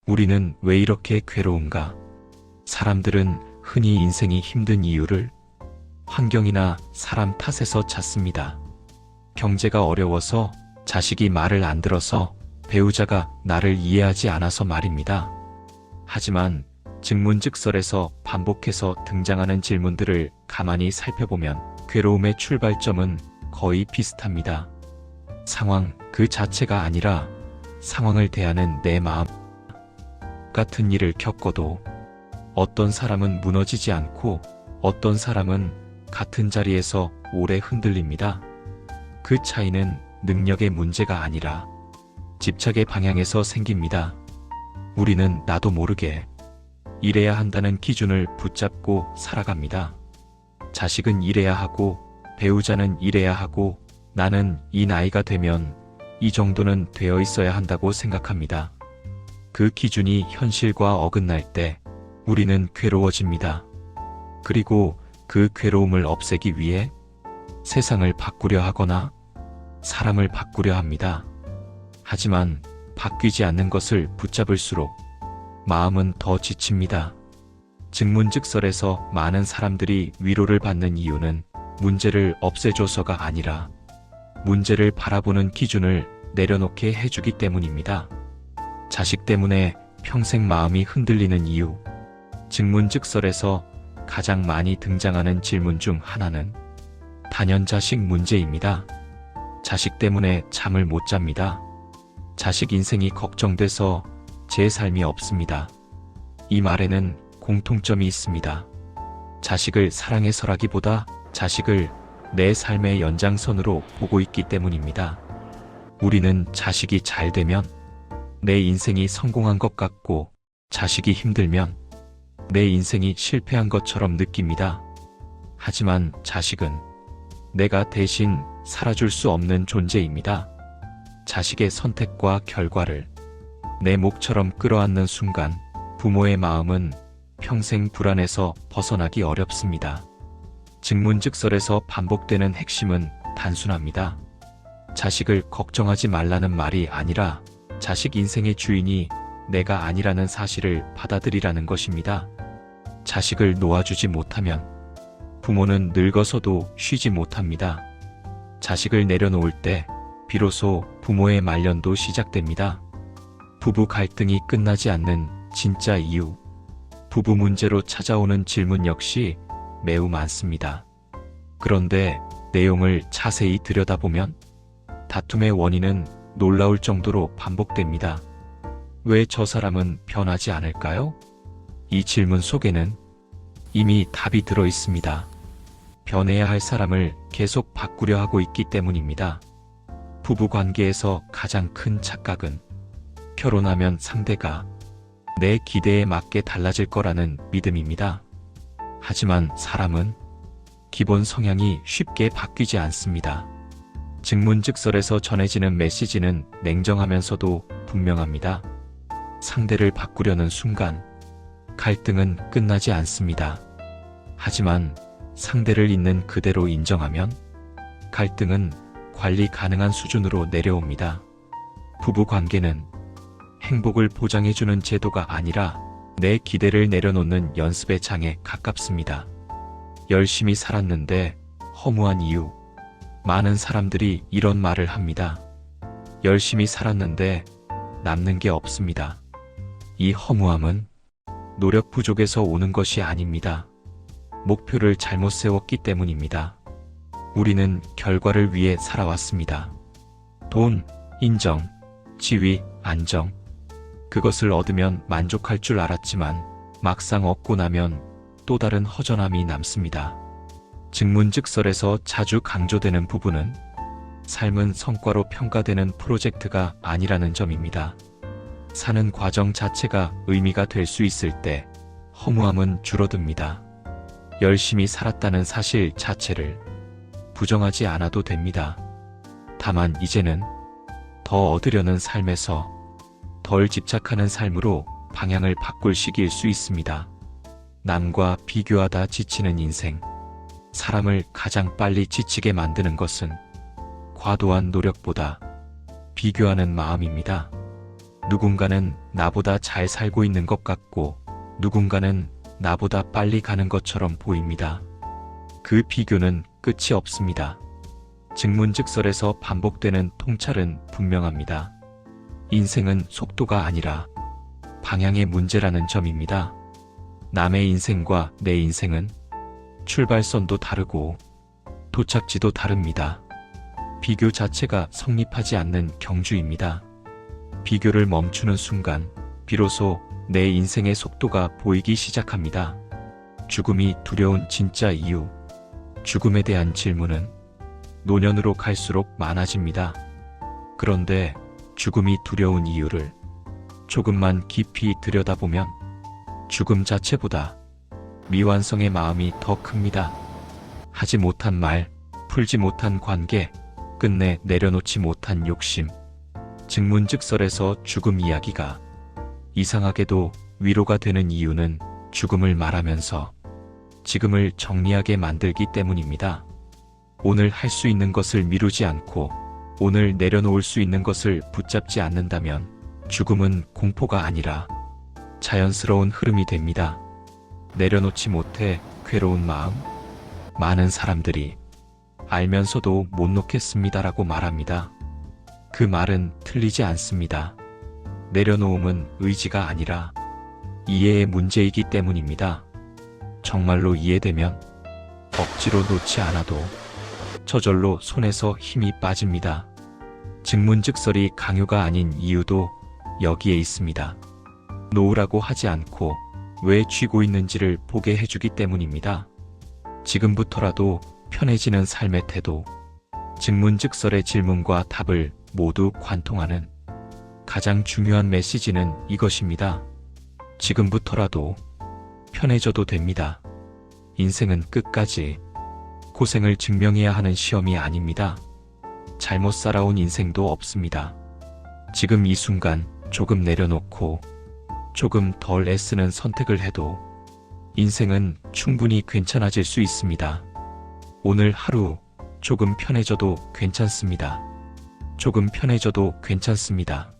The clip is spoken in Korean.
우리는 왜 이렇게 괴로운가? 사람들은 흔히 인생이 힘든 이유를 환경이나 사람 탓에서 찾습니다. 경제가 어려워서, 자식이 말을 안 들어서, 배우자가 나를 이해하지 않아서 말입니다. 하지만 증문즉설에서 반복해서 등장하는 질문들을 가만히 살펴보면 괴로움의 출발점은 거의 비슷합니다. 상황 그 자체가 아니라 상황을 대하는 내 마음. 같은 일을 겪어도 어떤 사람은 무너지지 않고 어떤 사람은 같은 자리에서 오래 흔들립니다. 그 차이는 능력의 문제가 아니라 집착의 방향에서 생깁니다. 우리는 나도 모르게 이래야 한다는 기준을 붙잡고 살아갑니다. 자식은 이래야 하고, 배우자는 이래야 하고, 나는 이 나이가 되면 이 정도는 되어 있어야 한다고 생각합니다. 그 기준이 현실과 어긋날 때 우리는 괴로워집니다. 그리고 그 괴로움을 없애기 위해 세상을 바꾸려 하거나 사람을 바꾸려 합니다. 하지만 바뀌지 않는 것을 붙잡을수록 마음은 더 지칩니다. 증문즉설에서 많은 사람들이 위로를 받는 이유는 문제를 없애줘서가 아니라 문제를 바라보는 기준을 내려놓게 해주기 때문입니다. 자식 때문에 평생 마음이 흔들리는 이유. 증문즉설에서 가장 많이 등장하는 질문 중 하나는 단연자식 문제입니다. 자식 때문에 잠을 못 잡니다. 자식 인생이 걱정돼서 제 삶이 없습니다. 이 말에는 공통점이 있습니다. 자식을 사랑해서라기보다 자식을 내 삶의 연장선으로 보고 있기 때문입니다. 우리는 자식이 잘 되면 내 인생이 성공한 것 같고, 자식이 힘들면 내 인생이 실패한 것처럼 느낍니다. 하지만 자식은 내가 대신 살아줄 수 없는 존재입니다. 자식의 선택과 결과를 내 몫처럼 끌어안는 순간 부모의 마음은 평생 불안에서 벗어나기 어렵습니다. 증문즉설에서 반복되는 핵심은 단순합니다. 자식을 걱정하지 말라는 말이 아니라 자식 인생의 주인이 내가 아니라는 사실을 받아들이라는 것입니다. 자식을 놓아주지 못하면 부모는 늙어서도 쉬지 못합니다. 자식을 내려놓을 때 비로소 부모의 말년도 시작됩니다. 부부 갈등이 끝나지 않는 진짜 이유. 부부 문제로 찾아오는 질문 역시 매우 많습니다. 그런데 내용을 자세히 들여다보면 다툼의 원인은 놀라울 정도로 반복됩니다. 왜 저 사람은 변하지 않을까요? 이 질문 속에는 이미 답이 들어 있습니다. 변해야 할 사람을 계속 바꾸려 하고 있기 때문입니다. 부부 관계에서 가장 큰 착각은 결혼하면 상대가 내 기대에 맞게 달라질 거라는 믿음입니다. 하지만 사람은 기본 성향이 쉽게 바뀌지 않습니다. 증문즉설에서 전해지는 메시지는 냉정하면서도 분명합니다. 상대를 바꾸려는 순간 갈등은 끝나지 않습니다. 하지만 상대를 있는 그대로 인정하면 갈등은 관리 가능한 수준으로 내려옵니다. 부부 관계는 행복을 보장해주는 제도가 아니라 내 기대를 내려놓는 연습의 장에 가깝습니다. 열심히 살았는데 허무한 이유. 많은 사람들이 이런 말을 합니다. 열심히 살았는데 남는 게 없습니다. 이 허무함은 노력 부족에서 오는 것이 아닙니다. 목표를 잘못 세웠기 때문입니다. 우리는 결과를 위해 살아왔습니다. 돈, 인정, 지위, 안정. 그것을 얻으면 만족할 줄 알았지만 막상 얻고 나면 또 다른 허전함이 남습니다. 증문즉설에서 자주 강조되는 부분은 삶은 성과로 평가되는 프로젝트가 아니라는 점입니다. 사는 과정 자체가 의미가 될 수 있을 때 허무함은 줄어듭니다. 열심히 살았다는 사실 자체를 부정하지 않아도 됩니다. 다만 이제는 더 얻으려는 삶에서 덜 집착하는 삶으로 방향을 바꿀 시기일 수 있습니다. 남과 비교하다 지치는 인생. 사람을 가장 빨리 지치게 만드는 것은 과도한 노력보다 비교하는 마음입니다. 누군가는 나보다 잘 살고 있는 것 같고 누군가는 나보다 빨리 가는 것처럼 보입니다. 그 비교는 끝이 없습니다. 증문즉설에서 반복되는 통찰은 분명합니다. 인생은 속도가 아니라 방향의 문제라는 점입니다. 남의 인생과 내 인생은 출발선도 다르고 도착지도 다릅니다. 비교 자체가 성립하지 않는 경주입니다. 비교를 멈추는 순간 비로소 내 인생의 속도가 보이기 시작합니다. 죽음이 두려운 진짜 이유. 죽음에 대한 질문은 노년으로 갈수록 많아집니다. 그런데 죽음이 두려운 이유를 조금만 깊이 들여다보면 죽음 자체보다 미완성의 마음이 더 큽니다. 하지 못한 말, 풀지 못한 관계, 끝내 내려놓지 못한 욕심. 증문즉설에서 죽음 이야기가 이상하게도 위로가 되는 이유는 죽음을 말하면서 지금을 정리하게 만들기 때문입니다. 오늘 할 수 있는 것을 미루지 않고 오늘 내려놓을 수 있는 것을 붙잡지 않는다면 죽음은 공포가 아니라 자연스러운 흐름이 됩니다. 내려놓지 못해 괴로운 마음. 많은 사람들이 알면서도 못 놓겠습니다라고 말합니다. 그 말은 틀리지 않습니다. 내려놓음은 의지가 아니라 이해의 문제이기 때문입니다. 정말로 이해되면 억지로 놓지 않아도 저절로 손에서 힘이 빠집니다. 증문즉설이 강요가 아닌 이유도 여기에 있습니다. 놓으라고 하지 않고 왜 쥐고 있는지를 보게 해주기 때문입니다. 지금부터라도 편해지는 삶의 태도. 증문즉설의 질문과 답을 모두 관통하는 가장 중요한 메시지는 이것입니다. 지금부터라도 편해져도 됩니다. 인생은 끝까지 고생을 증명해야 하는 시험이 아닙니다. 잘못 살아온 인생도 없습니다. 지금 이 순간 조금 내려놓고 조금 덜 애쓰는 선택을 해도 인생은 충분히 괜찮아질 수 있습니다. 오늘 하루 조금 편해져도 괜찮습니다. 조금 편해져도 괜찮습니다.